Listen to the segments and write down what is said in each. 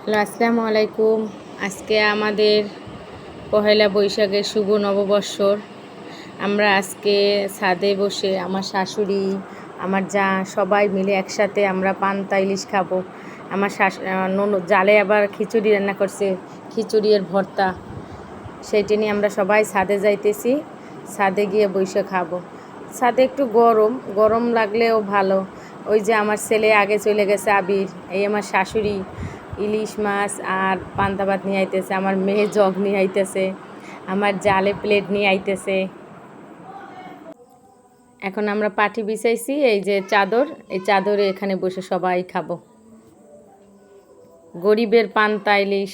Hello, আসসালামু আলাইকুম। আজকে আমাদের পহেলা বৈশাখের শুভ নববর্ষর। আমরা আজকে ছাদে বসে আমার শাশুড়ি, আমার যা সবাই মিলে একসাথে আমরা পান্তা ইলিশ খাবো। আমার ননদ জালে আবার খিচুড়ি রান্না করছে, খিচুড়ি এর ভর্তা। সেইটা নিয়ে আমরা সবাই ছাদে যাইতেছি। ছাদে গিয়ে বসে খাবো। ছাদে একটু গরম গরম লাগলেও ভালো। ওই যে আমার ছেলে আগে চলে গেছে আবির, এই আমার শাশুড়ি ইলিশ মাছ আর পান্তা ভাত নিয়ে আইতেছে, আমার মেয়ে জগ নিয়ে আইতেছে, আমার জালে প্লেট নিয়ে আইতেছে। এখন আমরা পাটি বিছাইছি, এই যে চাদর, এই চাদরে এখানে বসে সবাই খাবো গরিবের পান্তা ইলিশ।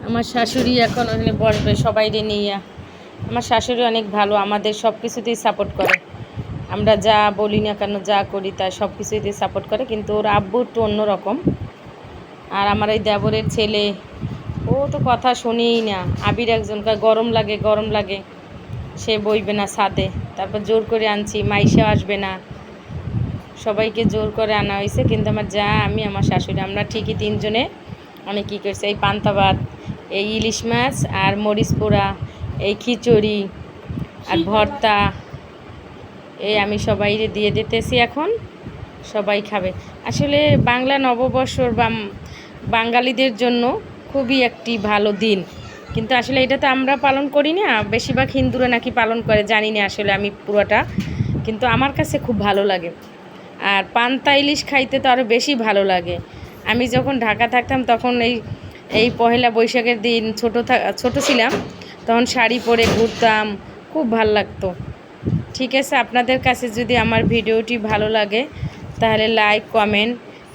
আমার শাশুড়ি এখন ওখানে বসবে সবাইরে নিয়ে। আমার শাশুড়ি অনেক ভালো, আমাদের সব কিছুতেই সাপোর্ট করে। আমরা যা বলি না কেন, যা করি তা সব কিছুতেই সাপোর্ট করে, কিন্তু ওর আব্বু একটু অন্যরকম। আর আমার এই দেবরের ছেলে, ও তো কথা শুনেই না। আবির একজনকার গরম লাগে গরম লাগে, সে বইবে না ছাদে। তারপর জোর করে আনছি, মাইশা আসবে না, সবাইকে জোর করে আনা হয়েছে। কিন্তু আমার যা, আমি, আমার শাশুড়ি, আমরা ঠিকই তিনজনে অনেক কী করছে, এই পান্তা ভাত, এই ইলিশ মাছ আর মরিচ পোড়া, এই খিচুড়ি আর ভর্তা, এই আমি সবাইরে দিয়ে দিতেছি। এখন সবাই খাবে। আসলে বাংলা নববর্ষর বা বাঙালিদের জন্য খুবই একটি ভালো দিন, কিন্তু আসলে এটা তো আমরা পালন করি না, বেশিরভাগ হিন্দুরা নাকি পালন করে, জানি না আসলে আমি পুরোটা, কিন্তু আমার কাছে খুব ভালো লাগে। আর পান্তা ইলিশ খাইতে তো আরও বেশি ভালো লাগে। আমি যখন ঢাকা থাকতাম তখন এই এই পহেলা বৈশাখের দিন ছোট ছিলাম, তখন শাড়ি পরে ঘুরতাম, খুব ভাল লাগতো। ঠিক আছে, আপনাদের কাছে যদি আমার ভিডিওটি ভালো লাগে তাহলে লাইক, কমেন্ট,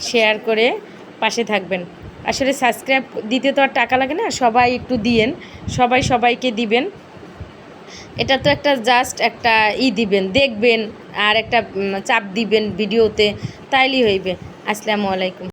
শেয়ার করে পাশে থাকবেন। আসলে সাবস্ক্রাইব দিতে তো আর টাকা লাগে না, সবাই একটু দিয়েন, সবাই সবাইকে দিবেন। এটা তো একটা জাস্ট একটা দিবেন, দেখবেন আর একটা চাপ দিবেন ভিডিওতে, তাইলেই হইবে। আসসালামু আলাইকুম।